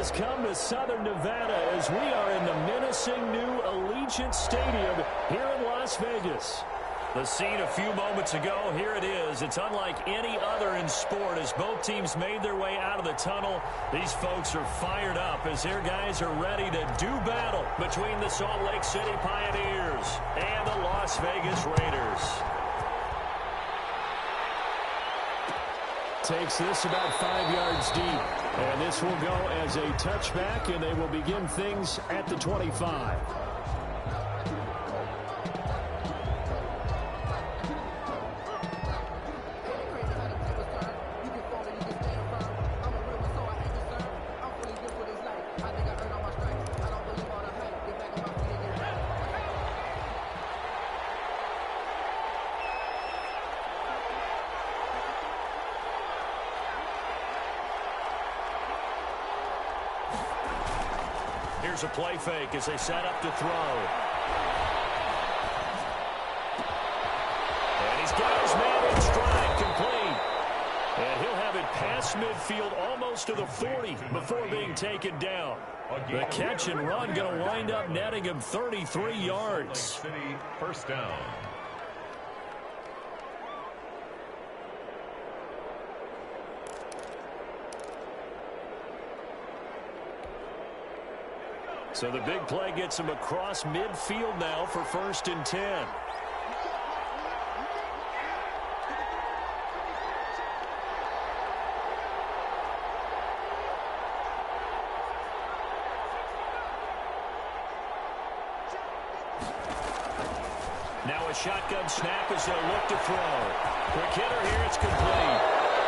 has come to Southern Nevada as we are in the menacing new Allegiant Stadium here in Las Vegas. The scene a few moments ago, here it is. It's unlike any other in sport as both teams made their way out of the tunnel. These folks are fired up as their guys are ready to do battle between the Salt Lake City Pioneers and the Las Vegas Raiders. Takes this about 5 yards deep. And this will go as a touchback, and they will begin things at the 25. Here's a play fake as they set up to throw. And he's got his man in stride, complete. And he'll have it past midfield almost to the 40 before being taken down. The catch and run going to wind up netting him 33 yards. City, first down. So the big play gets him across midfield now for 1st and 10. Now a shotgun snap as they'll look to throw. Quick hitter here, it's complete.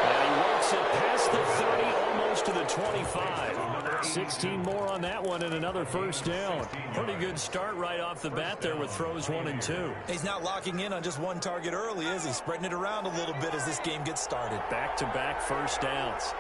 And he works it past the 30, almost to the 25. 16 more on that one and another first down. Pretty good start right off the bat there with throws 1 and 2. He's not locking in on just one target early, is he? Spreading it around a little bit as this game gets started. Back-to-back first downs.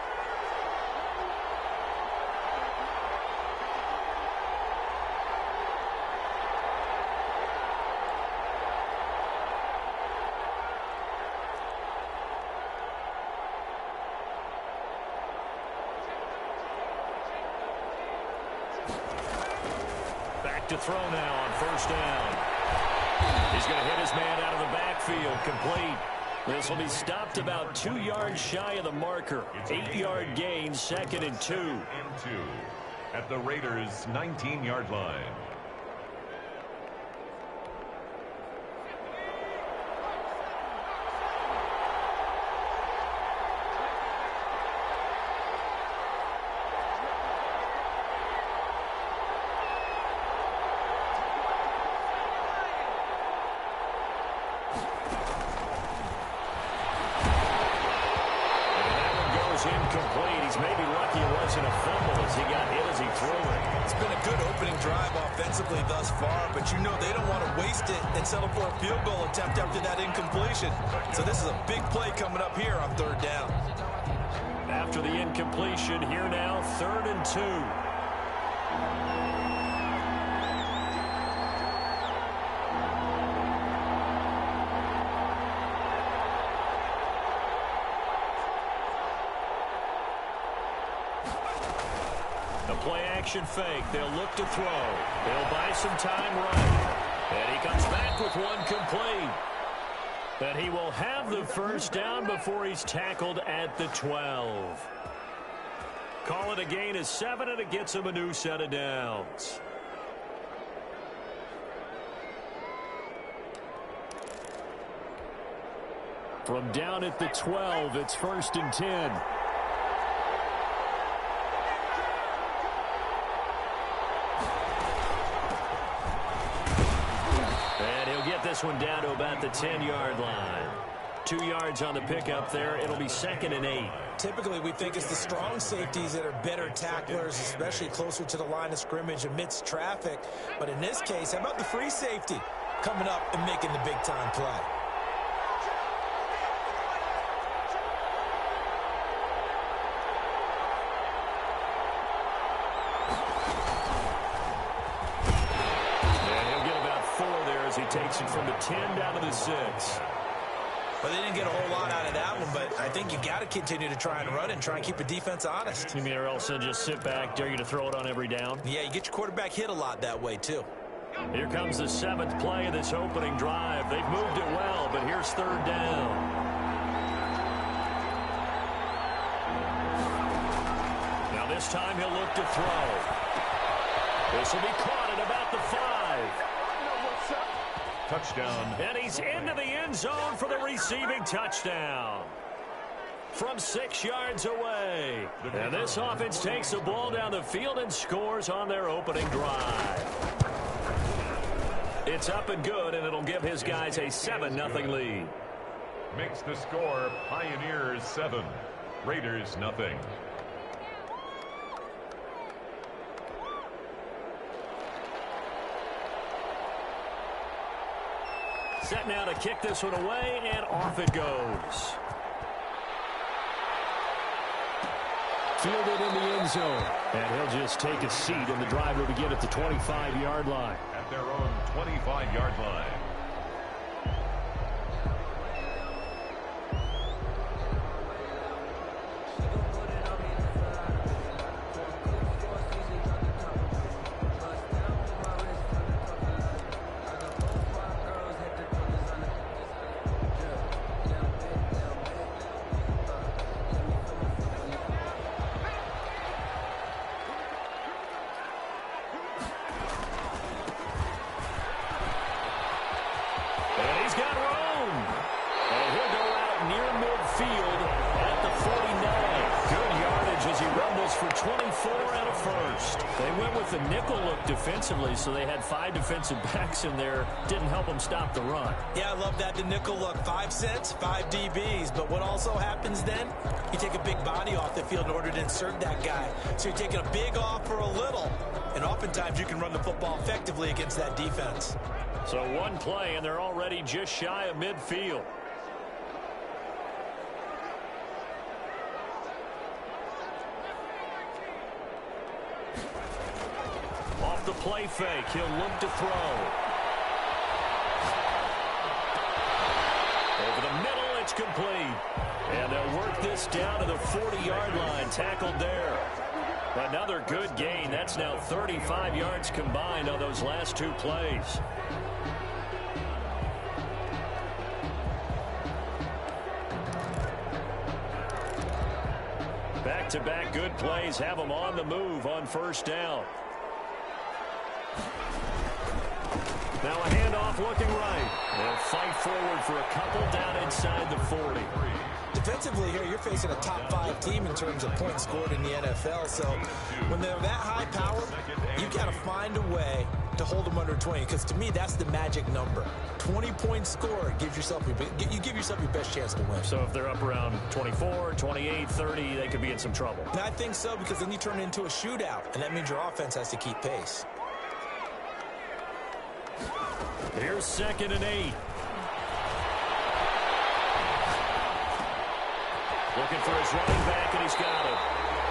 To throw now on first down. He's going to hit his man out of the backfield, complete. This will be stopped about 2 yards shy of the marker. 8-yard gain, 2nd and 2. At the Raiders' 19-yard line. Incomplete. He's maybe lucky it wasn't a fumble as he got hit as he threw it. It's been a good opening drive offensively thus far, but you know they don't want to waste it and settle for a field goal attempt after that incompletion. So this is a big play coming up here on 3rd down. After the incompletion, here now, 3rd and 2. Play-action fake. They'll look to throw. They'll buy some time running. And he comes back with one complete. And he will have the first down before he's tackled at the 12. Call it a gain of 7, and it gets him a new set of downs. From down at the 12, it's 1st and 10. This one down to about the 10-yard line. 2 yards on the pickup there. It'll be 2nd and 8. Typically, we think it's the strong safeties that are better tacklers, especially closer to the line of scrimmage amidst traffic. But in this case, how about the free safety coming up and making the big-time play? Takes it from the 10 down to the 6. Well, they didn't get a whole lot out of that one, but I think you got to continue to try and run and try and keep the defense honest. You mean or else just sit back, dare you to throw it on every down? Yeah, you get your quarterback hit a lot that way, too. Here comes the 7th play of this opening drive. They've moved it well, but here's 3rd down. Now this time he'll look to throw. This will be caught at about the 5. Touchdown. And he's into the end zone for the receiving touchdown. From 6 yards away. And this offense takes the ball down the field and scores on their opening drive. It's up and good, and it'll give his guys a 7-0 lead. Makes the score Pioneers 7, Raiders nothing. Set now to kick this one away, and off it goes. Fielded in the end zone. And he'll just take a seat, and the drive will begin at the 25-yard line. At their own 25-yard line. Defensively, so they had 5 defensive backs in there. Didn't help them stop the run. Yeah, I love that. The nickel look. 5 cents, 5 DBs. But what also happens then? You take a big body off the field in order to insert that guy. So you're taking a big off for a little. And oftentimes you can run the football effectively against that defense. So 1 play, and they're already just shy of midfield. The play fake. He'll look to throw. Over the middle, it's complete. And they'll work this down to the 40-yard line. Tackled there. Another good gain. That's now 35 yards combined on those last 2 plays. Back-to-back good plays have them on the move on 1st down. Now a handoff looking right. They'll fight forward for a couple down inside the 40. Defensively here, you're facing a top 5 team in terms of points scored in the NFL. So when they're that high power, you've got to find a way to hold them under 20. Because to me, that's the magic number. 20 points scored. You give yourself your best chance to win. So if they're up around 24, 28, 30, they could be in some trouble. And I think so, because then you turn it into a shootout. And that means your offense has to keep pace. Here's 2nd and 8. Looking for his running back, and he's got it.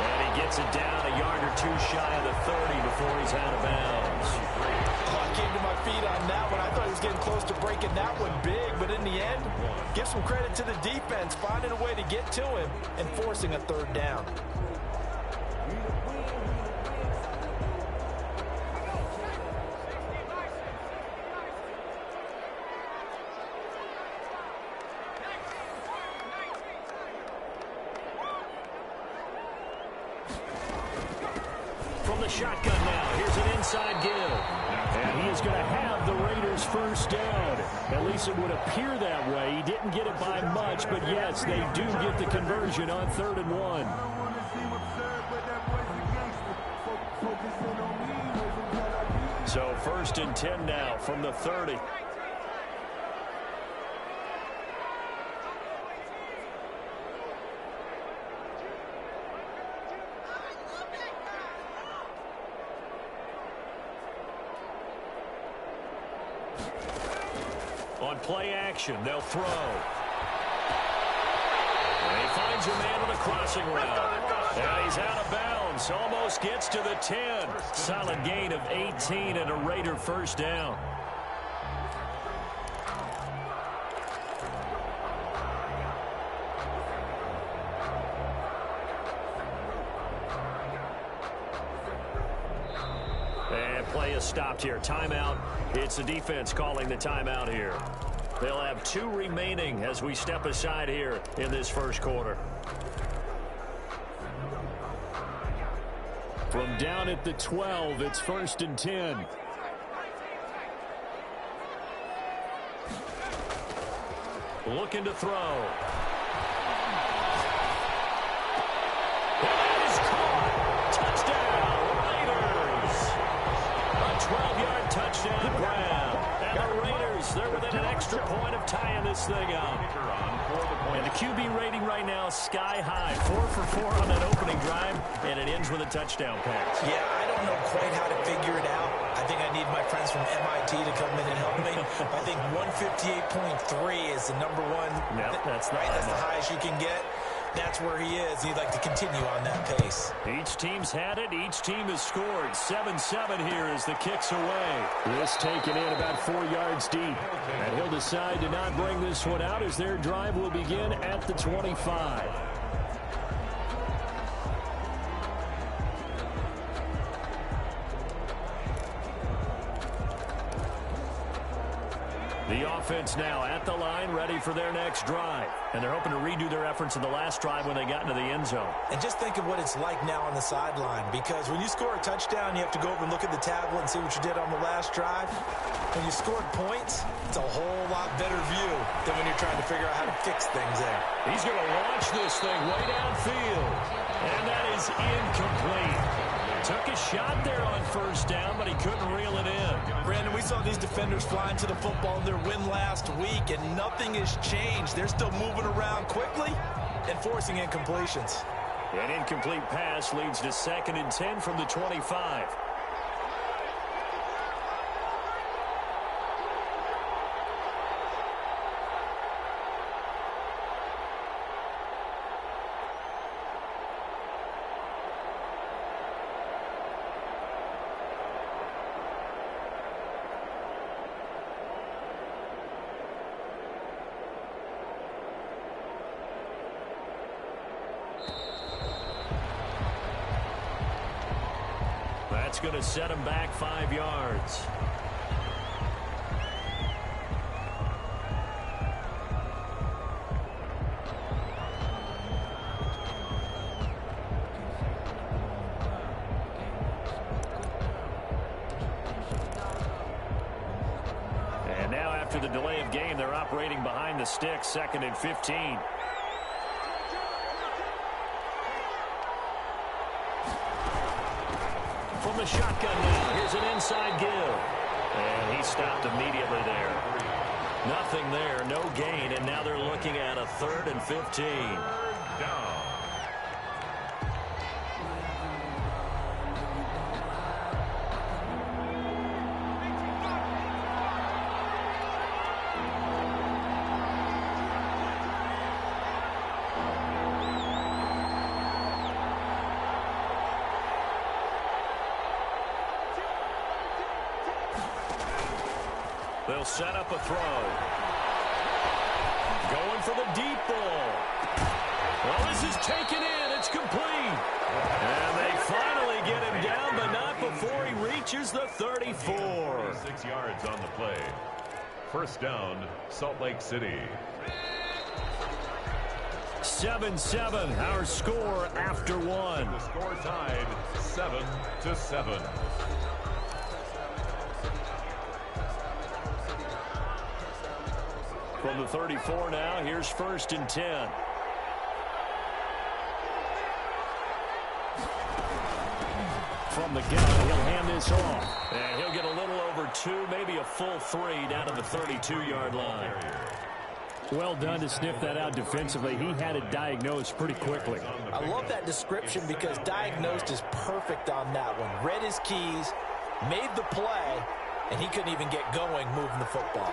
And he gets it down a yard or 2 shy of the 30 before he's out of bounds. Oh, I came to my feet on that one. I thought he was getting close to breaking that one big, but in the end, give some credit to the defense, finding a way to get to him and forcing a 3rd down. Shotgun now. Here's an inside give. And he is going to have the Raiders 1st down. At least it would appear that way. He didn't get it by much, but yes, they do get the conversion on 3rd and 1. So 1st and 10 now from the 30. On play action, they'll throw. And he finds a man on a crossing route. And he's out of bounds. Almost gets to the 10. Solid gain of 18 and a Raider 1st down. is stopped here. Timeout. It's the defense calling the timeout here. They'll have 2 remaining as we step aside here in this first quarter. From down at the 12, it's 1st and 10. Looking to throw. Touchdown, Raiders! A 12-yard touchdown grab. And the Raiders, they're within an extra point of tying this thing up. And the QB rating right now, sky high. 4 for 4 on that opening drive, and it ends with a touchdown pass. Yeah, I don't know quite how to figure it out. I think I need my friends from MIT to come in and help me. I think 158.3 is the number one. Yep, that's right. That's the highest you can get. That's where he is. He'd like to continue on that pace. Each team's had it. Each team has scored. 7-7 here as the kick's away. This taken in about 4 yards deep. And he'll decide to not bring this one out as their drive will begin at the 25. The offense now at the line, ready for their next drive. And they're hoping to redo their efforts in the last drive when they got into the end zone. And just think of what it's like now on the sideline, because when you score a touchdown, you have to go over and look at the tablet and see what you did on the last drive. When you scored points, it's a whole lot better view than when you're trying to figure out how to fix things there. He's going to launch this thing way downfield. And that is incomplete. Took a shot there on first down, but he couldn't reel it in. Brandon, we saw these defenders flying to the football in their win last week, and nothing has changed. They're still moving around quickly and forcing incompletions. An incomplete pass leads to 2nd and 10 from the 25. That's going to set him back 5 yards. And now after the delay of game, they're operating behind the sticks, 2nd and 15. From the shotgun now, here's an inside give. And he stopped immediately there. Nothing there, no gain, and now they're looking at a 3rd and 15. Down. They'll set up a throw. Going for the deep ball. Well, this is taken in. It's complete. And they finally get him down, but not before he reaches the 34. 6 yards on the play. First down, Salt Lake City. 7-7, our score after one. The score tied 7-7. From the 34 now, here's 1st and 10. From the gun, he'll hand this off. And he'll get a little over 2, maybe a full 3 down to the 32-yard line. Well done to sniff that out defensively. He had it diagnosed pretty quickly. I love that description because diagnosed is perfect on that one. Read his keys, made the play, and he couldn't even get going moving the football.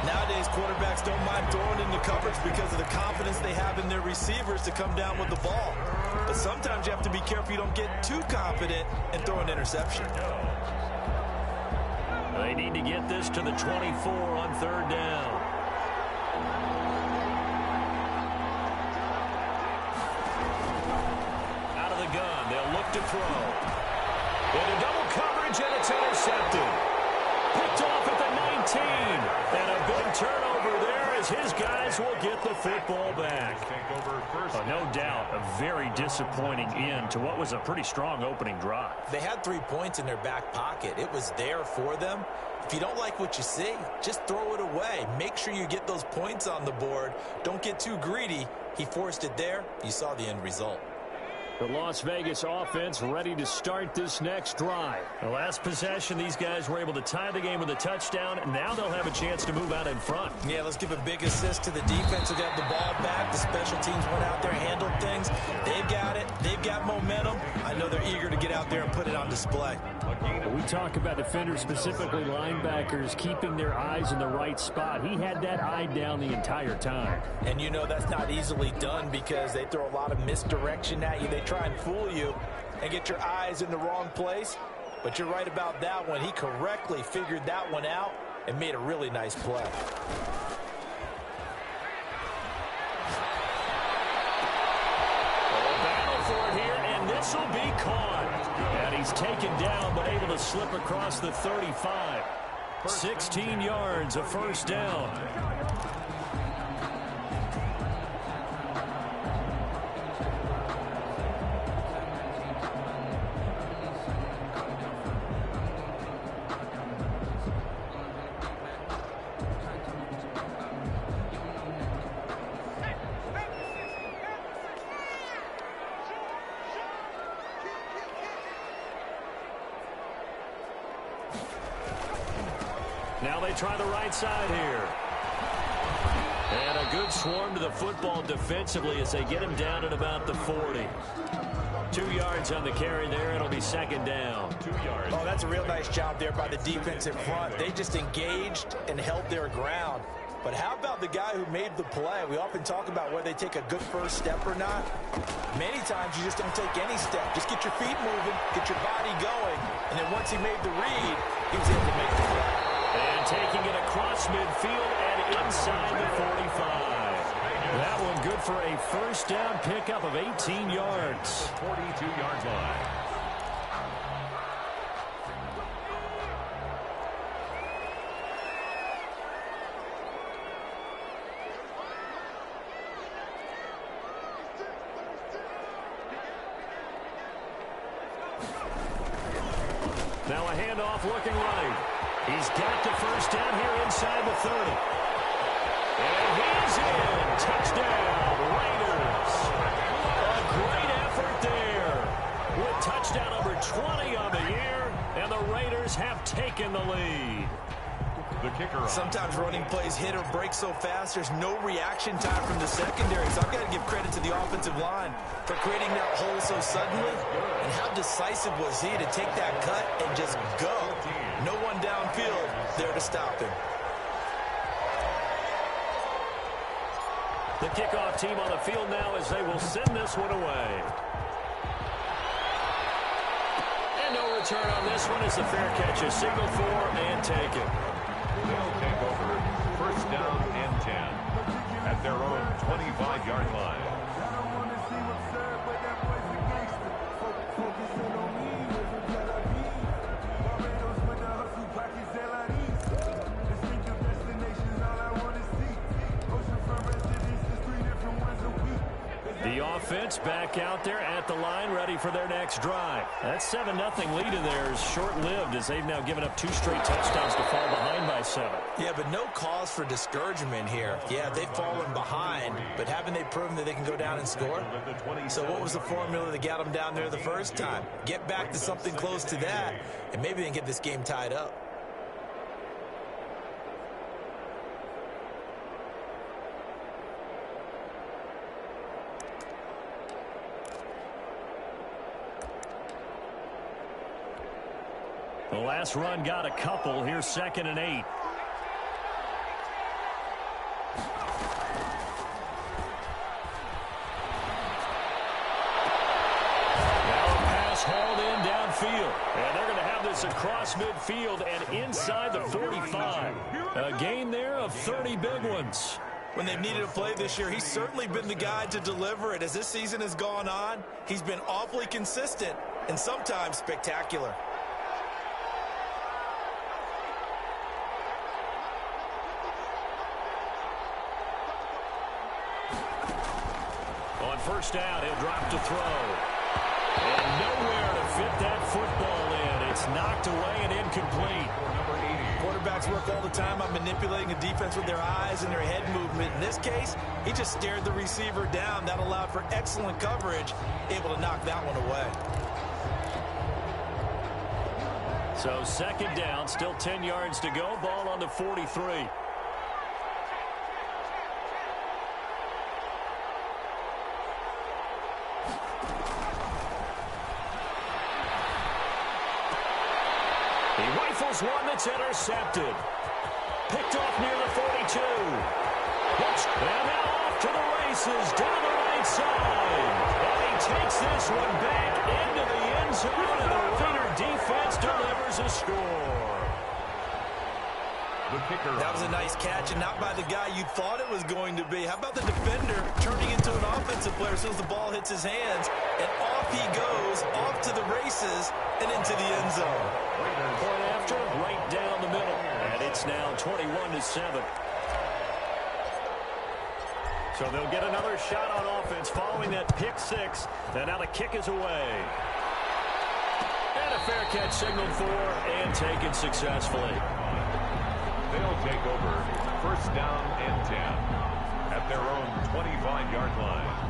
Nowadays, quarterbacks don't mind throwing into coverage because of the confidence they have in their receivers to come down with the ball. But sometimes you have to be careful you don't get too confident and throw an interception. They need to get this to the 24 on 3rd down. back to throw. Into double coverage, and it's intercepted. Picked off at the 19. And a big turnover there as his guys will get the football back. No doubt, a very disappointing end to what was a pretty strong opening drive. They had 3 points in their back pocket. It was there for them. If you don't like what you see, just throw it away. Make sure you get those points on the board. Don't get too greedy. He forced it there. You saw the end result. The Las Vegas offense ready to start this next drive. The last possession, these guys were able to tie the game with a touchdown, and now they'll have a chance to move out in front. Yeah, let's give a big assist to the defense who got the ball back. The special teams went out there, handled things. They've got it. They've got momentum. I know they're eager to get out there and put it on display. We talk about defenders, specifically linebackers, keeping their eyes in the right spot. He had that eye down the entire time. And you know that's not easily done because they throw a lot of misdirection at you. They try and fool you and get your eyes in the wrong place. But you're right about that one. He correctly figured that one out and made a really nice play. Battle for it here, and this will be caught. And he's taken down, but able to slip across the 35. 16 yards, a first down. Now they try the right side here. And a good swarm to the football defensively as they get him down at about the 40. 2 yards on the carry there. It'll be second down. 2 yards. Oh, that's a real nice job there by the defensive front. They just engaged and held their ground. But how about the guy who made the play? We often talk about whether they take a good first step or not. Many times you just don't take any step. Just get your feet moving, get your body going, and then once he made the read, he was able to make the play. And taking it across midfield and inside the 45. That one good for a first down pickup of 18 yards. 42-yard line. Now a handoff looking right. He's got the first down here inside the 30. And he's in. Touchdown, Raiders. A great effort there. With touchdown number 20 on the year, and the Raiders have taken the lead. The kicker. Sometimes running plays hit or break so fast, there's no reaction time from the secondary. So I've got to give credit to the offensive line for creating that hole so suddenly. And how decisive was he to take that cut and just go? No one downfield there to stop him. The kickoff team on the field now as they will send this one away. And no return on this one as the fair catch is signaled for and taken. They'll take over first down and 10 at their own 25-yard line. The offense back out there at the line, ready for their next drive. That 7-0 lead in there is short-lived as they've now given up 2 straight touchdowns to fall behind by 7. Yeah, but no cause for discouragement here. Yeah, they've fallen behind, but haven't they proven that they can go down and score? So what was the formula that got them down there the first time? Get back to something close to that, and maybe they can get this game tied up. The last run got a couple. Here's 2nd and 8. Now a pass hauled in downfield. And they're going to have this across midfield and inside the 45. A gain there of 30 big ones. When they've needed a play this year, he's certainly been the guy to deliver it. As this season has gone on, he's been awfully consistent. and sometimes spectacular. On first down, he'll drop to throw. And nowhere to fit that football in. It's knocked away and incomplete. Quarterbacks work all the time on manipulating a defense with their eyes and their head movement. In this case, he just stared the receiver down. That allowed for excellent coverage, able to knock that one away. So second down, still 10 yards to go. Ball on the 43. He rifles one that's intercepted. Picked off near the 42. And now off to the races down the right side. And he takes this one back into the end zone, and the Raider defense delivers a score. The kicker. That was a nice catch, and not by the guy you thought it was going to be. How about the defender turning into an offensive player as soon as the ball hits his hands, and off he goes, off to the races, and into the end zone. Point after, right down the middle. And it's now 21-7. So they'll get another shot on offense following that pick six. And now the kick is away. And a fair catch signaled for and taken successfully. They'll take over first down and 10 at their own 25-yard line.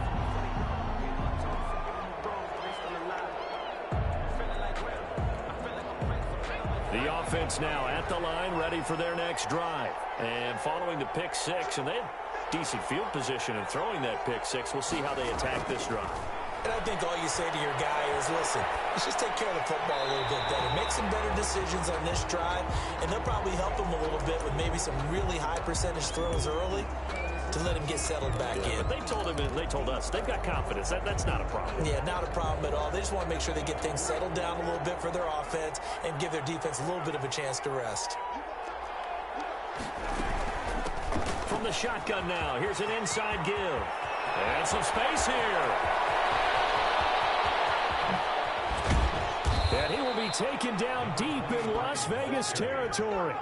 The offense now at the line, ready for their next drive. And following the pick six, and they had decent field position in throwing that pick six. We'll see how they attack this drive. And I think all you say to your guy is, listen, let's just take care of the football a little bit better. Make some better decisions on this drive, and they'll probably help him a little bit with maybe some really high percentage throws early to let him get settled back in. But they told him, and they told us, they've got confidence. That's not a problem. Yeah, not a problem at all. They just want to make sure they get things settled down a little bit for their offense and give their defense a little bit of a chance to rest. From the shotgun now, here's an inside give. And some space here. And he will be taken down deep in Las Vegas territory.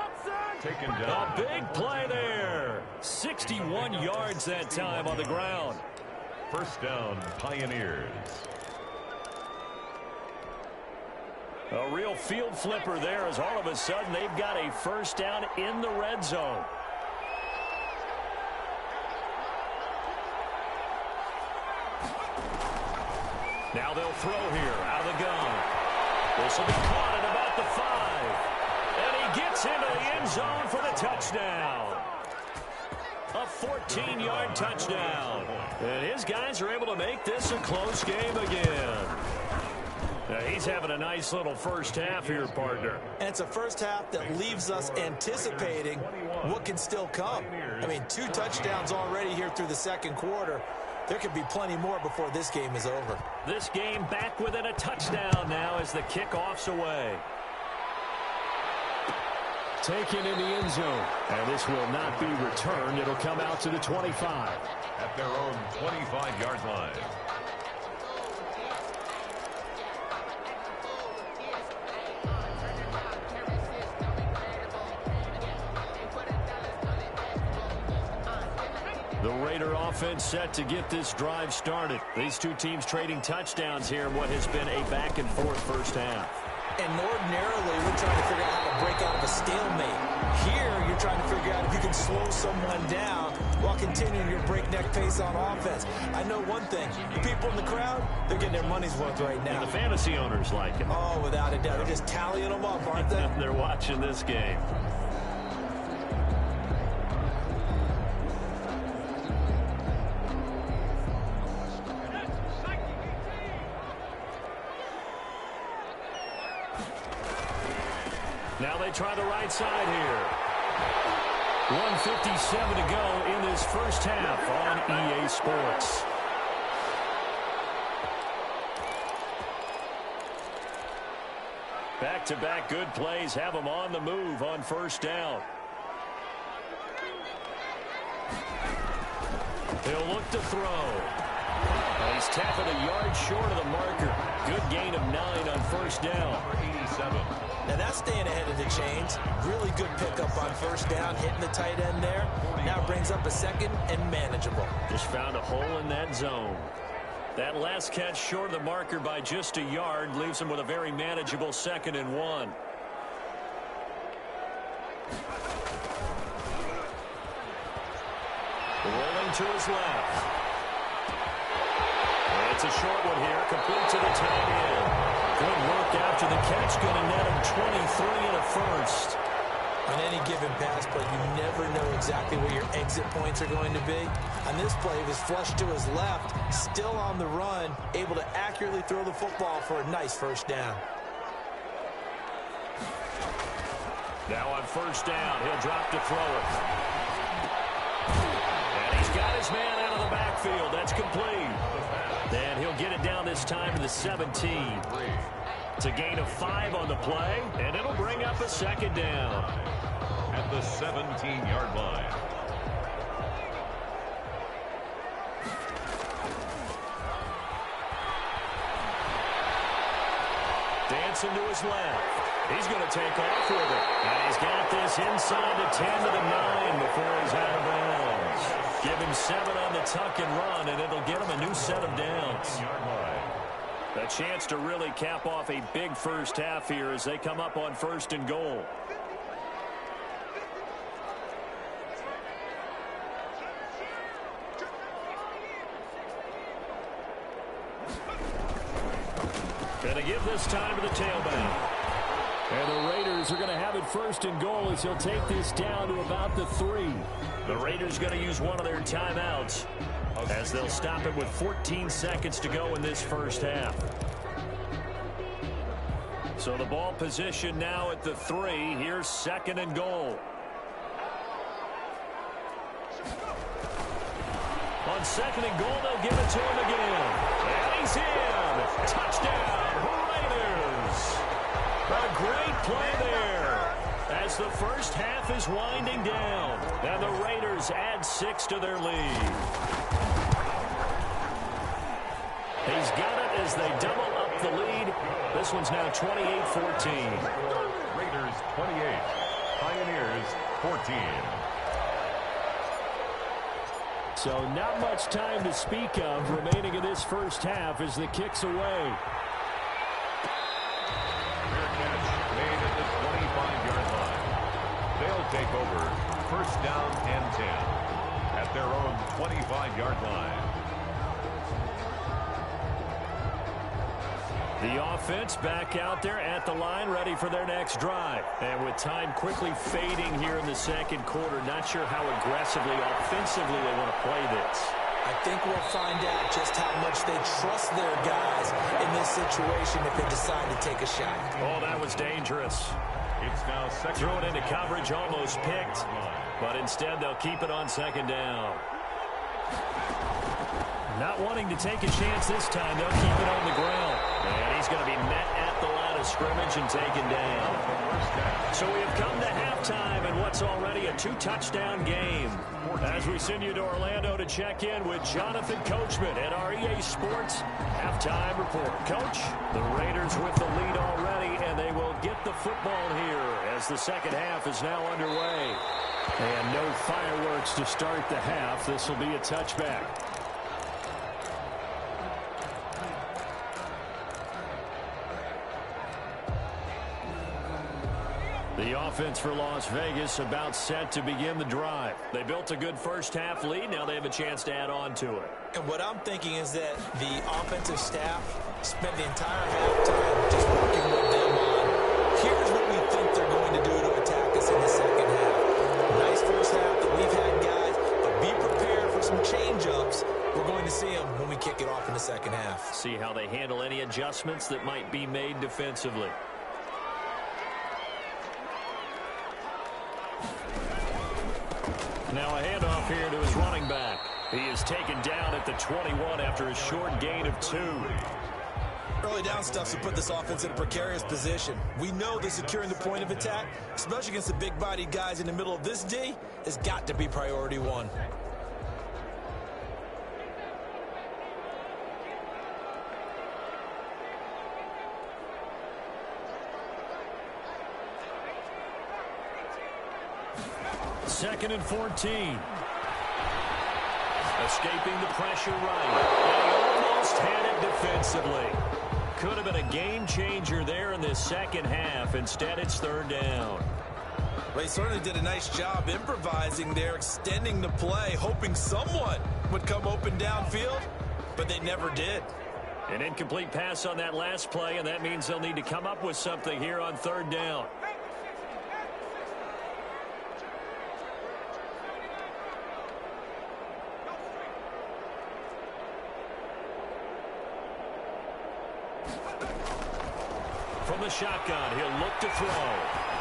Taken down. A big play there. 61 yards that time on the ground. First down, Pioneers. A real field flipper there as all of a sudden they've got a first down in the red zone. Now they'll throw here out of the gun. This will be caught at about the 5. And he gets into the end zone for the touchdown. A 14-yard touchdown. And his guys are able to make this a close game again. Now he's having a nice little first half here, partner. And it's a first half that leaves us anticipating what can still come. I mean, 2 touchdowns already here through the second quarter. There could be plenty more before this game is over. This game back within a touchdown now as the kickoff's away. Taken in the end zone. And this will not be returned. It'll come out to the 25. At their own 25-yard line. The Raider offense set to get this drive started. These two teams trading touchdowns here in what has been a back-and-forth first half. And ordinarily, we're trying to figure out how to break out of a stalemate. Here, you're trying to figure out if you can slow someone down while continuing your breakneck pace on offense. I know one thing. The people in the crowd, they're getting their money's worth right now. And the fantasy owners like it. Oh, without a doubt. They're just tallying them up, aren't they? They're watching this game. Now they try the right side here. 1:57 to go in this first half on EA Sports. Back-to-back good plays have them on the move on first down. He'll look to throw. Well, he's tapping a yard short of the marker. Good gain of 9 on first down. 87. Now that's staying ahead of the chains. Really good pickup on first down, hitting the tight end there. Now brings up a second and manageable. Just found a hole in that zone. That last catch short of the marker by just a yard leaves him with a very manageable 2nd and 1. Rolling to his left. It's a short one here, complete to the tight end. Good work after the catch, going to net him 23 and a first. On any given pass play, you never know exactly where your exit points are going to be. On this play, he was flushed to his left, still on the run, able to accurately throw the football for a nice first down. Now on first down, he'll drop to throw it. And he's got his man out of the backfield. That's complete. And he'll get it down this time to the 17. It's a gain of 5 on the play, and it'll bring up a 2nd down. At the 17-yard line. Dancing to his left. He's going to take off with it. And he's got this inside the 10 to the 9 before he's out of bounds. Give him 7 on the tuck and run, and it'll get him a new set of downs. A chance to really cap off a big first half here as they come up on 1st and goal. Going to give this time to the tailback. And the Raiders are going to have it 1st and goal as he'll take this down to about the 3. The Raiders going to use one of their timeouts as they'll stop it with 14 seconds to go in this first half. So the ball position now at the 3. Here's 2nd and goal. On 2nd and goal, they'll give it to him again. And he's in. Touchdown, Raiders. A great play there as the first half is winding down. And the Raiders add 6 to their lead. He's got it as they double up the lead. This one's now 28-14. Raiders 28, Pioneers 14. So not much time to speak of remaining in this first half as the kick's away. Fair catch made at the 25-yard line. They'll take over 1st down and 10 at their own 25-yard line. The offense back out there at the line, ready for their next drive. And with time quickly fading here in the 2nd quarter, not sure how aggressively, offensively they want to play this. I think we'll find out just how much they trust their guys in this situation if they decide to take a shot. Oh, that was dangerous. It's now 2nd. Throw it into coverage, almost picked. But instead, they'll keep it on 2nd down. Not wanting to take a chance this time, they'll keep it on the ground. And he's going to be met at the line of scrimmage and taken down. So we have come to halftime in what's already a 2-touchdown game. As we send you to Orlando to check in with Jonathan Coachman at our EA Sports Halftime Report. Coach, the Raiders with the lead already, and they will get the football here as the 2nd half is now underway. And no fireworks to start the half. This will be a touchback. The offense for Las Vegas about set to begin the drive. They built a good first half lead. Now they have a chance to add on to it. And what I'm thinking is that the offensive staff spent the entire halftime just working with them on, here's what we think they're going to do to attack us in the 2nd half. Nice first half that we've had, guys, but be prepared for some change-ups. We're going to see them when we kick it off in the 2nd half. See how they handle any adjustments that might be made defensively. Now a handoff here to his running back. He is taken down at the 21 after a short gain of 2. Early down stuff to put this offense in a precarious position. We know that securing the point of attack, especially against the big-bodied guys in the middle of this D, has got to be priority 1. 2nd and 14. Escaping the pressure right. And he almost had it defensively. Could have been a game changer there in this second half. Instead, it's 3rd down. Well, he certainly did a nice job improvising there, extending the play, hoping someone would come open downfield, but they never did. An incomplete pass on that last play, and that means they'll need to come up with something here on 3rd down. From the shotgun, he'll look to throw.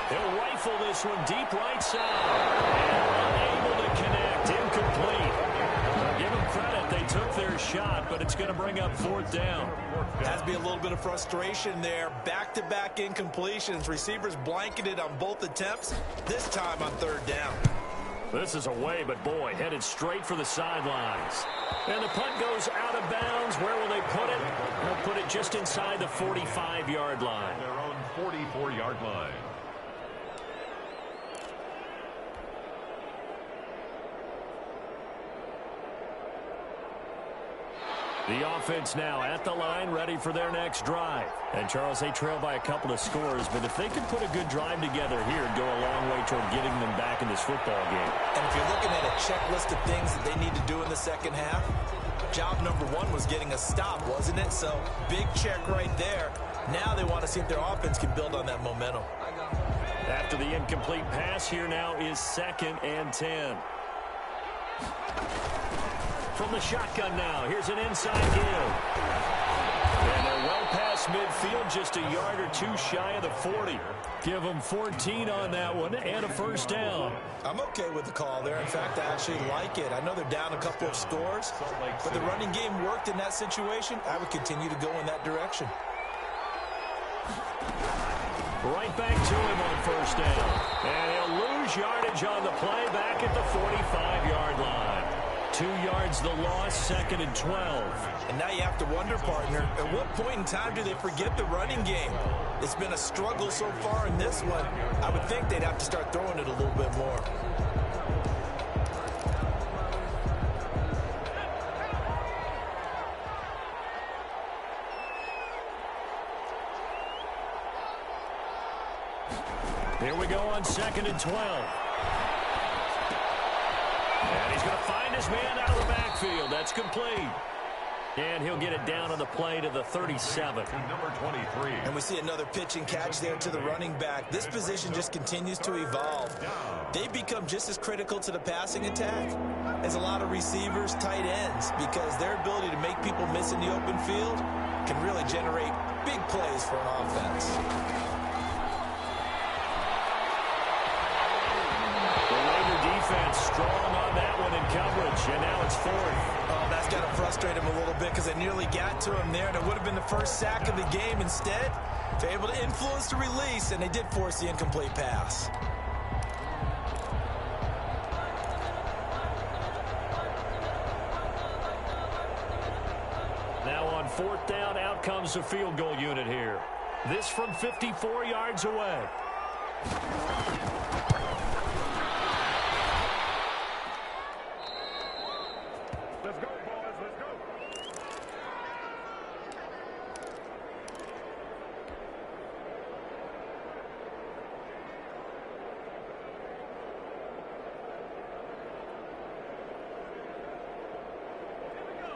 He'll rifle this one deep right side. And unable to connect. Incomplete. Give them credit. They took their shot, but it's going to bring up 4th down. Has to be a little bit of frustration there. Back-to-back incompletions. Receivers blanketed on both attempts. This time on 3rd down. This is away, but boy, headed straight for the sidelines. And the punt goes out of bounds. Where will they put it? They'll put it just inside the 45-yard line. Their own 44-yard line. The offense now at the line, ready for their next drive. And, Charles, they trail by a couple of scores, but if they can put a good drive together here, it'd go a long way toward getting them back in this football game. And if you're looking at a checklist of things that they need to do in the second half, job number 1 was getting a stop, wasn't it? So, big check right there. Now they want to see if their offense can build on that momentum. After the incomplete pass, here now is 2nd and 10. From the shotgun now, here's an inside give. And they're well past midfield, just a yard or two shy of the 40. Give them 14 on that one and a 1st down. I'm okay with the call there. In fact, I actually like it. I know they're down a couple of scores, but the running game worked in that situation. I would continue to go in that direction. Right back to him on 1st down. And he'll lose yardage on the play back at the 45-yard line. 2 yards the loss, 2nd and 12. And now you have to wonder, partner, at what point in time do they forget the running game? It's been a struggle so far in this one. I would think they'd have to start throwing it a little bit more. Here we go on 2nd and 12. And he's going to find his man out of the backfield. That's complete. And he'll get it down on the play to the 37. Number 23. And we see another pitch and catch there to the running back. This position just continues to evolve. They become just as critical to the passing attack as a lot of receivers, tight ends, because their ability to make people miss in the open field can really generate big plays for an offense. Defense strong on that one in coverage, and now it's 4th. Oh, that's got to frustrate him a little bit because they nearly got to him there, and it would have been the first sack of the game. Instead, they're able to influence the release, and they did force the incomplete pass. Now on 4th down, out comes the field goal unit here. This from 54 yards away. Let's go, boys. Let's go.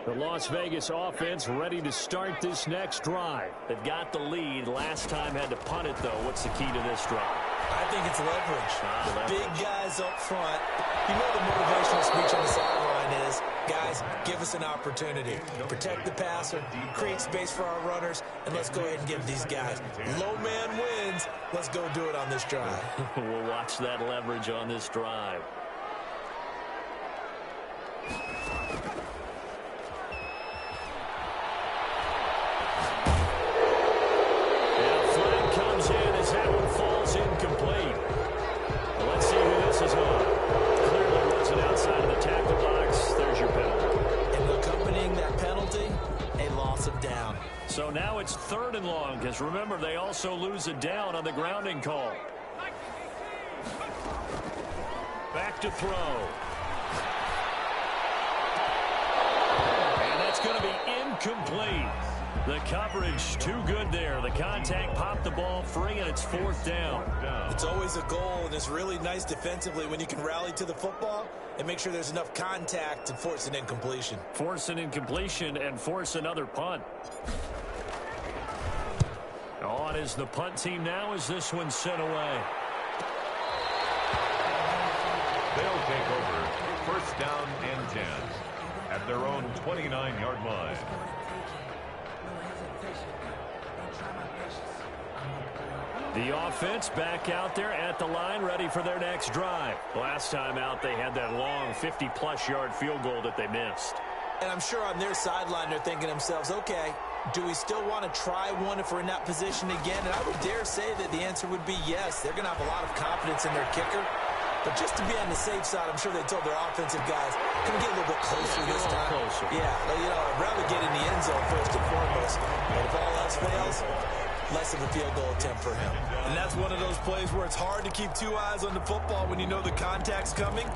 The Las Vegas offense ready to start this next drive. They've got the lead. Last time had to punt it, though. What's the key to this drive? I think it's leverage. Big guys up front. You know the motivational speech on the sideline is, guys, give us an opportunity. Protect the passer, create space for our runners, and let's go ahead and give these guys. Low man wins. Let's go do it on this drive. We'll watch that leverage on this drive. Incomplete. Well, let's see who this is on. Clearly wasn't outside of the tackle box. There's your penalty. And accompanying that penalty, a loss of down. So now it's 3rd and long, because remember, they also lose a down on the grounding call. back to throw. And that's going to be incomplete. The coverage too good there. The contact popped the ball free, and it's 4th down. It's always a goal, and it's really nice defensively when you can rally to the football and make sure there's enough contact to force an incompletion. Force an incompletion and force another punt. On is the punt team now as this one's sent away. They'll take over 1st down and 10 at their own 29-yard line. The offense back out there at the line, ready for their next drive. Last time out, they had that long 50-plus yard field goal that they missed. And I'm sure on their sideline, they're thinking to themselves, okay, do we still want to try one if we're in that position again? And I would dare say that the answer would be yes. They're going to have a lot of confidence in their kicker. But just to be on the safe side, I'm sure they told their offensive guys, can we get a little bit closer this time? Closer. Yeah, I'd rather get in the end zone first and foremost. But if all else fails, less of a field goal attempt for him. And that's one of those plays where it's hard to keep 2 eyes on the football when you know the contact's coming,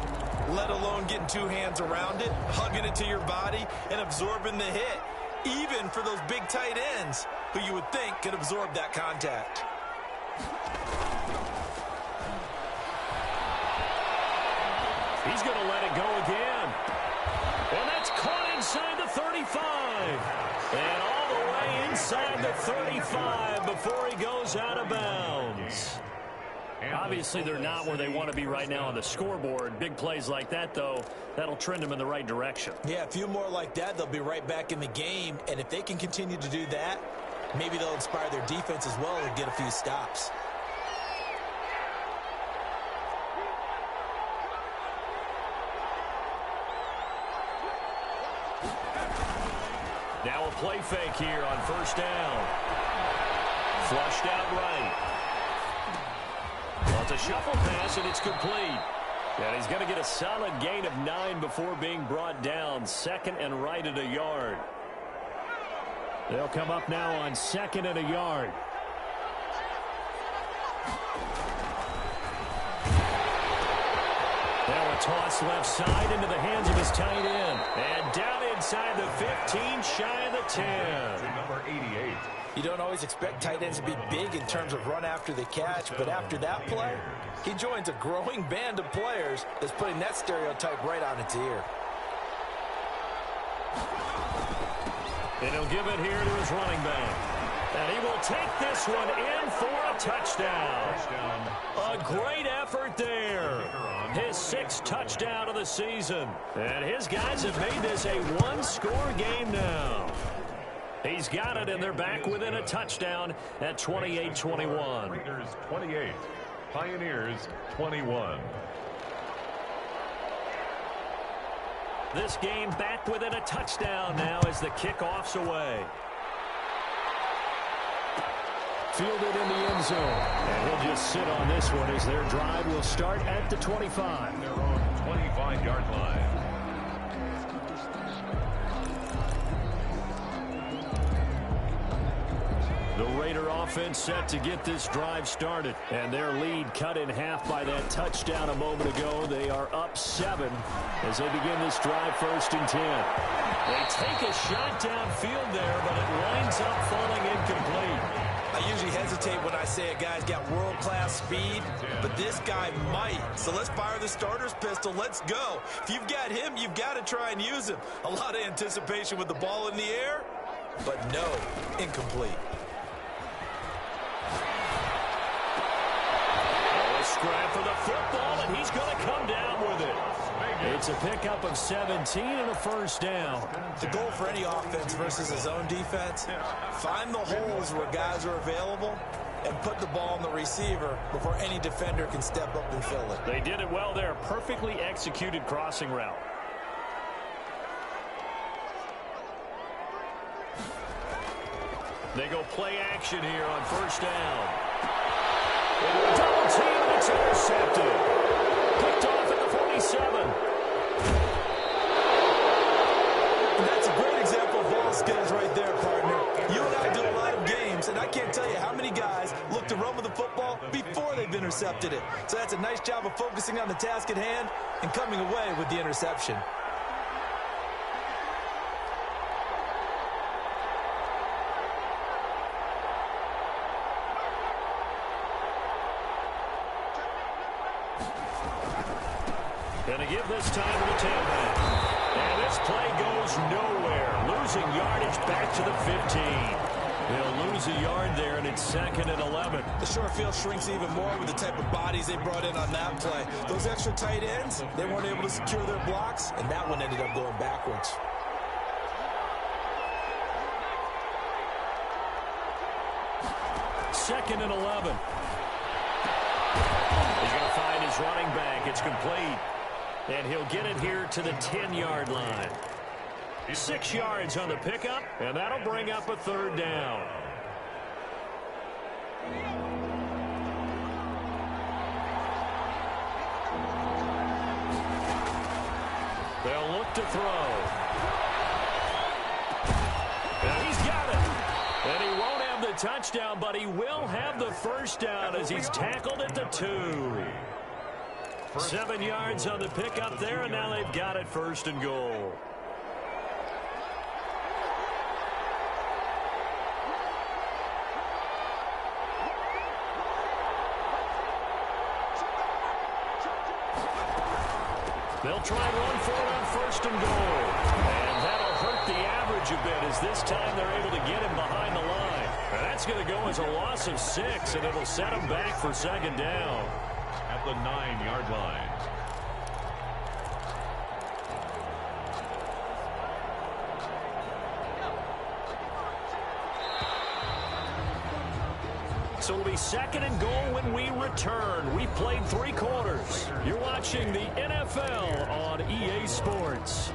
let alone getting 2 hands around it, hugging it to your body, and absorbing the hit, even for those big tight ends who you would think could absorb that contact. He's going to let it go again. And that's caught inside the 35. And all the way inside the 35 before he goes out of bounds. Obviously, they're not where they want to be right now on the scoreboard. Big plays like that, though, that'll trend them in the right direction. Yeah, a few more like that, they'll be right back in the game. And if they can continue to do that, maybe they'll inspire their defense as well and get a few stops. Now a play fake here on 1st down. Flushed out right. Well, it's a shuffle pass, and it's complete. And he's going to get a solid gain of 9 before being brought down. 2nd and right at a yard. They'll come up now on 2nd and a yard. Now a toss left side into the hands of his tight end. And down inside the 15, shy of the 10. Number 88. You don't always expect tight ends to be big in terms of run after the catch, but after that play, he joins a growing band of players that's putting that stereotype right on its ear. And he'll give it here to his running back. And he will take this one in for a touchdown. A great effort there. His 6th touchdown of the season. And his guys have made this a one-score game now. He's got it, and they're back within a touchdown at 28-21. Raiders 28, Pioneers 21. This game back within a touchdown now as the kickoff's away. Fielded in the end zone. And he'll just sit on this one as their drive will start at the 25. Their own 25-yard line. The Raider offense set to get this drive started. And their lead cut in half by that touchdown a moment ago. They are up 7 as they begin this drive 1st and 10. They take a shot downfield there, but it winds up falling incomplete. I usually hesitate when I say a guy's got world-class speed, but this guy might. So let's fire the starter's pistol. Let's go. If you've got him, you've got to try and use him. A lot of anticipation with the ball in the air, but no, incomplete. Scrap for the football, and he's going to come down with it. It's a pickup of 17 and a 1st down. The goal for any offense versus his own defense, find the holes where guys are available and put the ball on the receiver before any defender can step up and fill it. They did it well there. Perfectly executed crossing route. They go play action here on 1st down. Double team, and it's intercepted. Picked off at the 47. That's a great example of ball skills right there, partner. You and I do a lot of games, and I can't tell you how many guys look to run with the football before they've intercepted. intercepted it. So that's a nice job of focusing on the task at hand and coming away with the interception. Gonna give this time to the tailback. And this play goes nowhere. Losing yardage back to the 15. They'll lose a yard there, and it's 2nd and 11. The short field shrinks even more with the type of bodies they brought in on that play. Those extra tight ends, they weren't able to secure their blocks, and that one ended up going backwards. Second and 11. He's going to find his running back. It's complete. And he'll get it here to the 10-yard line. 6 yards on the pickup, and that'll bring up a 3rd down. They'll look to throw. And he's got it. And he won't have the touchdown, but he will have the 1st down as he's tackled at the 2. 7 yards on the pickup there, and now they've got it 1st and goal. They'll try and run for it on 1st and goal. And that'll hurt the average a bit as this time they're able to get him behind the line. And that's going to go as a loss of 6, and it'll set him back for 2nd down. At the 9-yard line. So it'll be 2nd and goal when we return. We played 3 quarters. You're watching the NFL on EA Sports.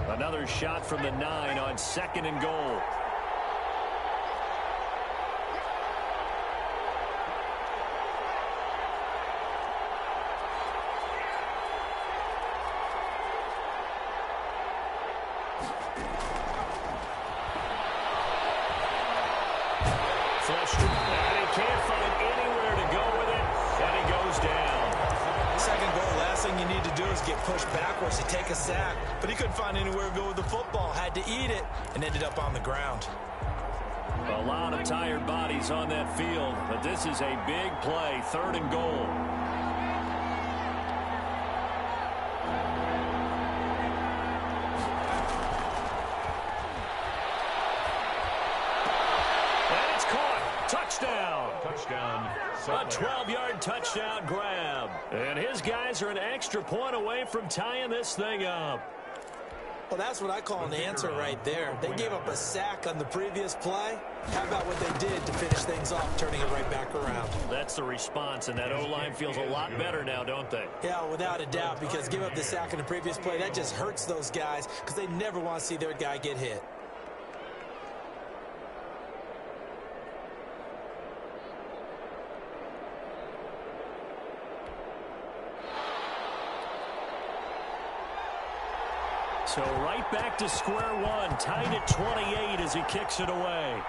Another shot from the 9 on 2nd and goal. Flushed, and he can't find anywhere to go with it, and he goes down. 2nd goal, last thing you need to do is get pushed backwards to take a sack. But he couldn't find anywhere to go with the football, had to eat it, and ended up on the ground. A lot of tired bodies on that field, but this is a big play, 3rd and goal. And it's caught. Touchdown. Touchdown. A 12-yard touchdown grab. And his guys are an extra point away from tying this thing up. Well, that's what I call an answer right there. They gave up a sack on the previous play. How about what they did to finish things off, turning it right back around? That's the response, and that O-line feels a lot better now, don't they? Yeah, without a doubt, because give up the sack on the previous play, that just hurts those guys because they never want to see their guy get hit. So right back to square one, tied at 28 as he kicks it away.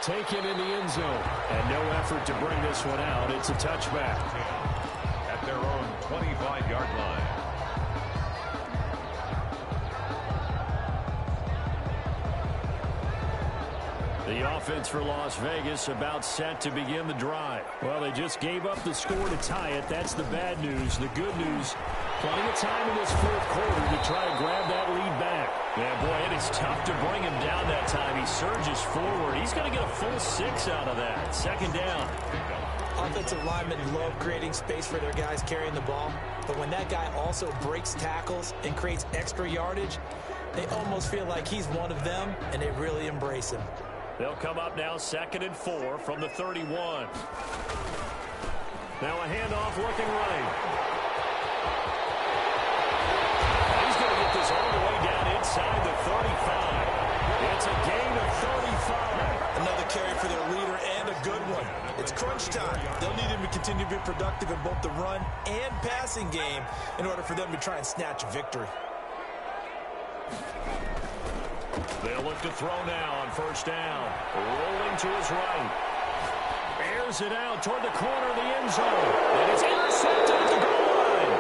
Taken in the end zone, and no effort to bring this one out. It's a touchback. At their own 25-yard line. The offense for Las Vegas about set to begin the drive. Well, they just gave up the score to tie it. That's the bad news. The good news, plenty of time in this 4th quarter to try to grab that lead back. Yeah, boy, it is tough to bring him down that time. He surges forward. He's going to get a full 6 out of that. 2nd down. Offensive linemen love creating space for their guys carrying the ball. But when that guy also breaks tackles and creates extra yardage, they almost feel like he's one of them, and they really embrace him. They'll come up now 2nd and 4 from the 31. Now a handoff looking right. He's going to get this all the way down inside the 35. It's a gain of productive in both the run and passing game in order for them to try and snatch a victory. They'll look to throw now on first down. Rolling to his right. Airs it out toward the corner of the end zone. And it's intercepted at the goal line.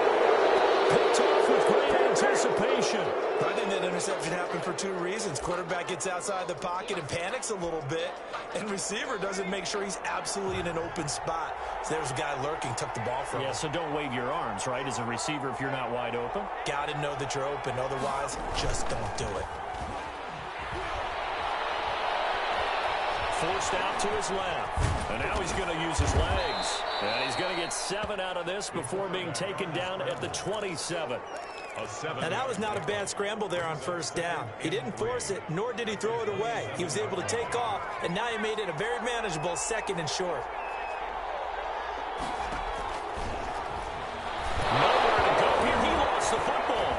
Picked off with great anticipation. I think that interception happened for two reasons. Quarterback gets outside the pocket and panics a little bit. And receiver doesn't make sure he's absolutely in an open spot. So there's a guy lurking, took the ball from him. Yeah, so don't wave your arms, right, as a receiver if you're not wide open. Got to know that you're open. Otherwise, just don't do it. Forced out to his left. And now he's going to use his legs. And he's going to get 7 out of this before being taken down at the 27. And that was not a bad scramble there on first down. He didn't force it, nor did he throw it away. He was able to take off, and now he made it a very manageable 2nd and short. Nowhere to go here. He lost the football.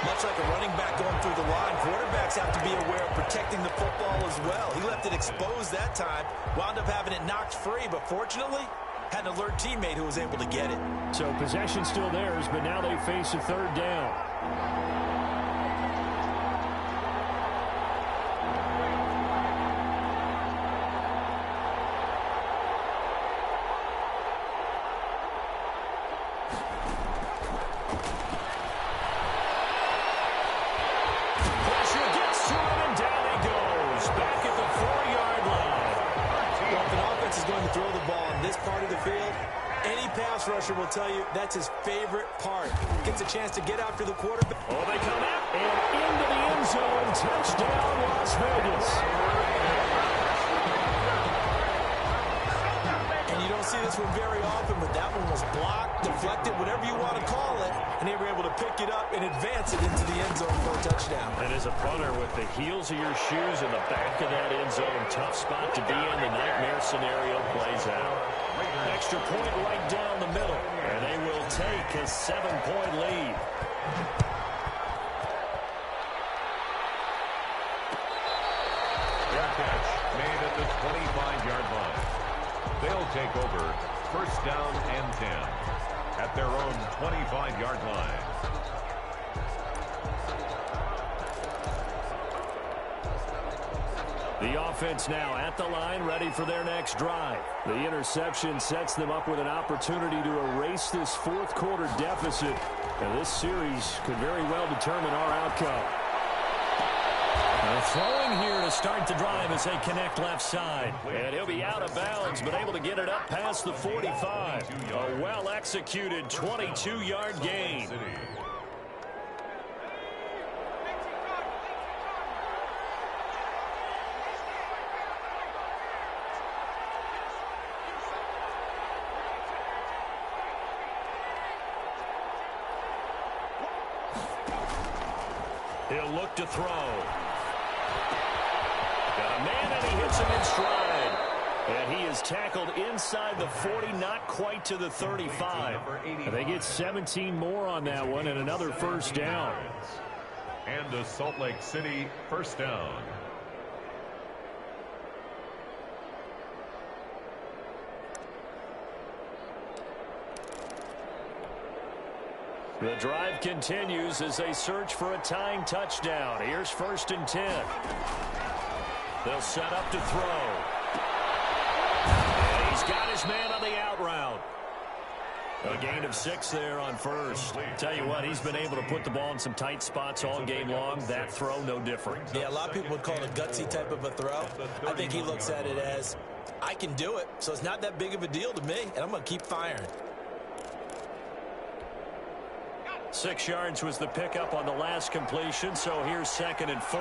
Much like a running back going through the line, quarterbacks have to be aware of protecting the football as well. He left it exposed that time, wound up having it knocked free, but fortunately, had an alert teammate who was able to get it. So possession still theirs, but now they face a 3rd down. Rusher will tell you that's his favorite part. Gets a chance to get after the quarterback. Oh, they come out and into the end zone. Touchdown, Las Vegas. And you don't see this one very often, but that one was blocked, deflected, whatever you want to call it, and they were able to pick it up and advance it into the end zone for a touchdown. And as a punter, with the heels of your shoes in the back of that end zone, tough spot to be in. The nightmare scenario plays out. Extra point right down the middle, and they will take a 7-point lead. Their catch made at the 25-yard line. They'll take over first down and 10 at their own 25-yard line. The offense now at the line, ready for their next drive. The interception sets them up with an opportunity to erase this 4th quarter deficit. And this series could very well determine our outcome. Throwing here to start the drive as they connect left side. And he'll be out of bounds, but able to get it up past the 45. A well-executed 22-yard gain. He'll look to throw. Got a man, and he hits him in stride. And he is tackled inside the 40, not quite to the 35. And they get 17 more on that one and another first down. And the Salt Lake City first down. The drive continues as they search for a tying touchdown. Here's 1st and 10. They'll set up to throw. And he's got his man on the out route. A gain of 6 there on first. Tell you what, he's been able to put the ball in some tight spots all game long. That throw, no different. Yeah, a lot of people would call it a gutsy type of a throw. I think he looks at it as, I can do it, so it's not that big of a deal to me, and I'm going to keep firing. 6 yards was the pickup on the last completion, so here's 2nd and 4.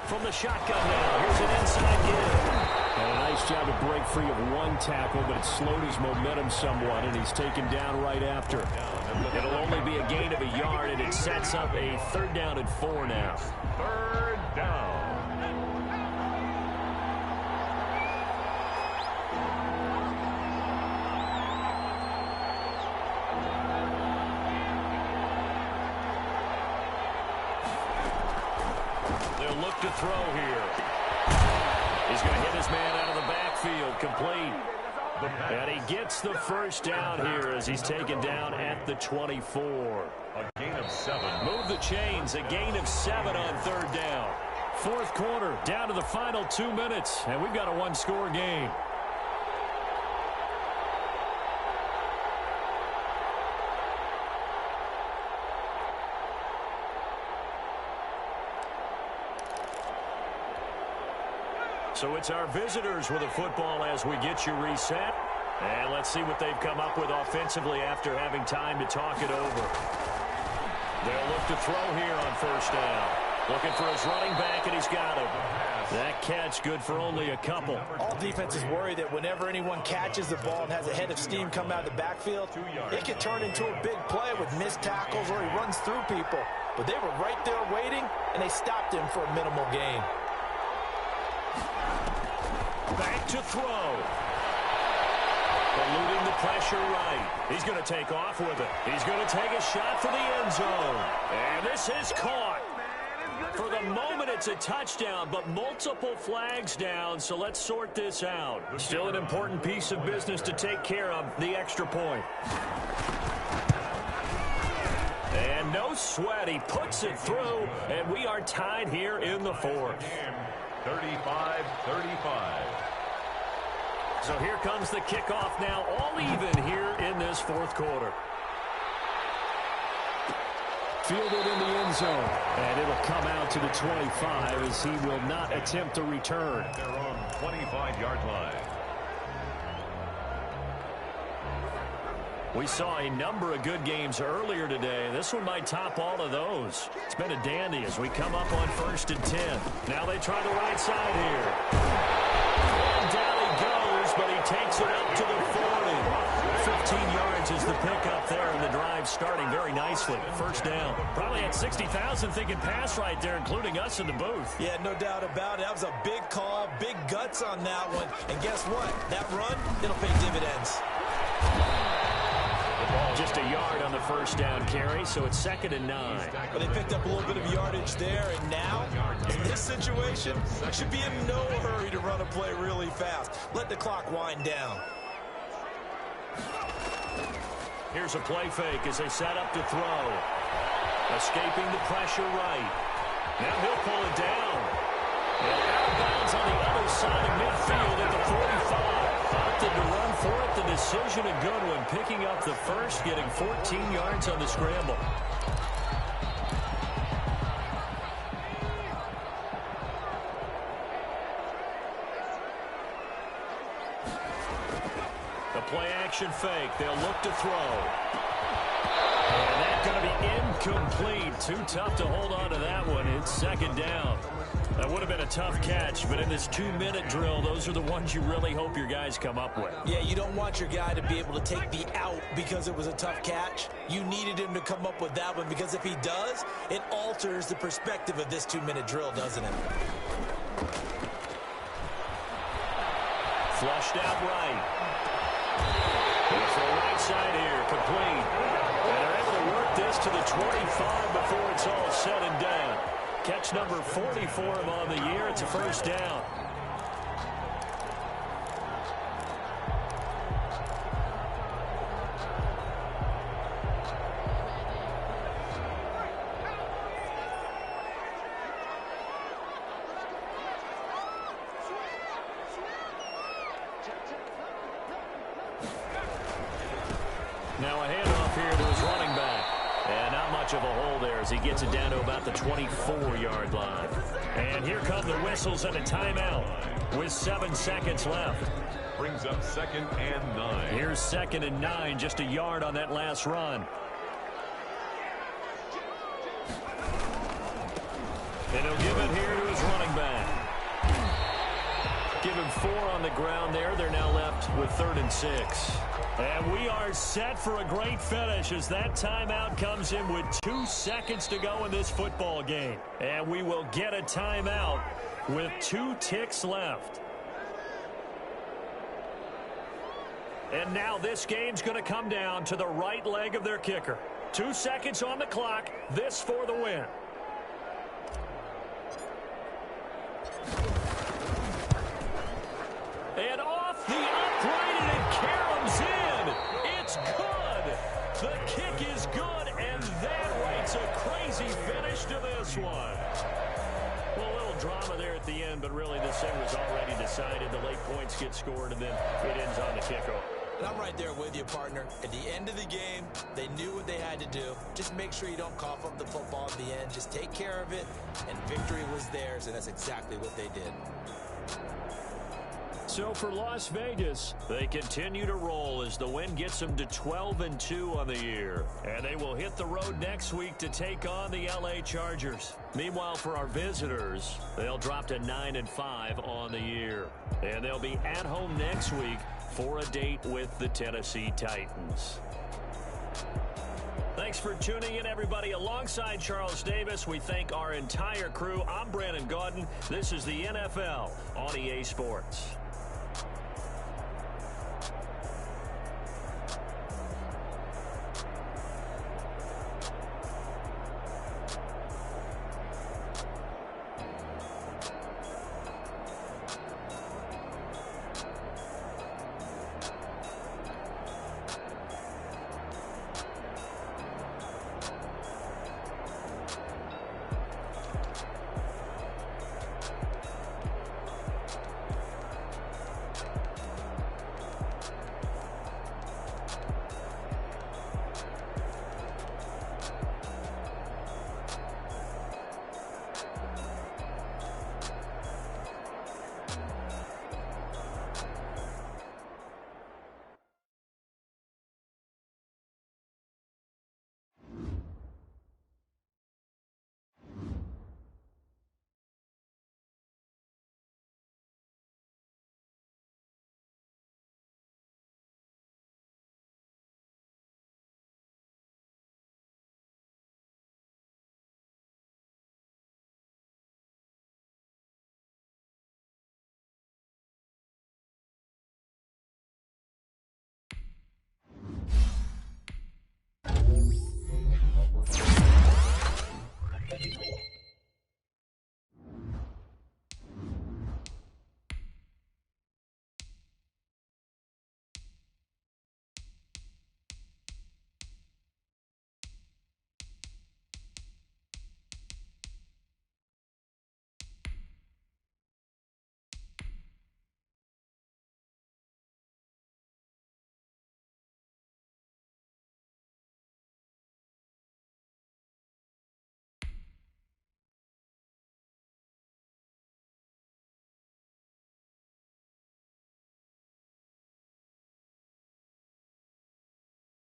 From the shotgun now, here's an inside give. And a nice job to break free of one tackle, but it slowed his momentum somewhat, and he's taken down right after. It'll only be a gain of a yard, and it sets up a 3rd down and 4 now. 3rd down. He'll look to throw here. He's going to hit his man out of the backfield, complete. And he gets the first down here as he's taken down at the 24. A gain of 7. Move the chains, a gain of 7 on third down. Fourth quarter, down to the final 2 minutes, and we've got a one-score game. So it's our visitors with a football as we get you reset. And let's see what they've come up with offensively after having time to talk it over. They'll look to throw here on first down. Looking for his running back, and he's got him. That catch good for only a couple. All defenses worry that whenever anyone catches the ball and has a head of steam come out of the backfield, it can turn into a big play with missed tackles or he runs through people. But they were right there waiting, and they stopped him for a minimal gain. Back to throw. Eluding the pressure right. He's going to take off with it. He's going to take a shot for the end zone. And this is caught. For the moment, it's a touchdown, but multiple flags down, so let's sort this out. Still an important piece of business to take care of, the extra point. And no sweat. He puts it through, and we are tied here in the fourth. 35-35. So here comes the kickoff now, all even here in this fourth quarter. Fielded in the end zone, and it'll come out to the 25 as he will not attempt a return. Their own 25-yard line. We saw a number of good games earlier today. This one might top all of those. It's been a dandy as we come up on 1st and 10. Now they try the right side here. And down he goes, but he takes it up to the 40. 15 yards is the pickup there, and the drive starting very nicely. First down. Probably had 60,000 thinking pass right there, including us in the booth. Yeah, no doubt about it. That was a big call, big guts on that one. And guess what? That run, it'll pay dividends. Just a yard on the first down carry, so it's 2nd and 9. But they picked up a little bit of yardage there, and now, in this situation, should be in no hurry to run a play really fast. Let the clock wind down. Here's a play fake as they set up to throw. Escaping the pressure right. Now he'll pull it down. And out of bounds on the other side of midfield at the 45. Opted to run for it. The decision a good one. Picking up the first, getting 14 yards on the scramble. The play action fake. They'll look to throw. And that's going to be incomplete. Too tough to hold on to that one. It's 2nd down. That would have been a tough catch, but in this 2-minute drill, those are the ones you really hope your guys come up with. Yeah, you don't want your guy to be able to take the out because it was a tough catch. You needed him to come up with that one because if he does, it alters the perspective of this 2-minute drill, doesn't it? Flushed out right. It's the right side here, complete. And they're able to work this to the 25 before it's all said and done. Catch number 40 for him on the year. It's a first down. Now a handoff here to his running back. And not much of a hole there as he gets it down to about the 24-yard line. And here come the whistles and a timeout with 7 seconds left. Brings up 2nd and 9. Here's 2nd and 9, just a yard on that last run. And he'll give it here to his running back. Give him 4 on the ground there. They're now left with 3rd and 6. And we are set for a great finish as that timeout comes in with 2 seconds to go in this football game. And we will get a timeout with 2 ticks left. And now this game's going to come down to the right leg of their kicker. 2 seconds on the clock. This for the win. Well, a little drama there at the end, but really this thing was already decided. The late points get scored, and then it ends on the kickoff. And I'm right there with you, partner. At the end of the game, they knew what they had to do. Just make sure you don't cough up the football at the end. Just take care of it, and victory was theirs, and that's exactly what they did. So for Las Vegas, they continue to roll as the win gets them to 12-2 on the year. And they will hit the road next week to take on the LA Chargers. Meanwhile, for our visitors, they'll drop to 9-5 on the year. And they'll be at home next week for a date with the Tennessee Titans. Thanks for tuning in, everybody. Alongside Charles Davis, we thank our entire crew. I'm Brandon Gaudin. This is the NFL on EA Sports.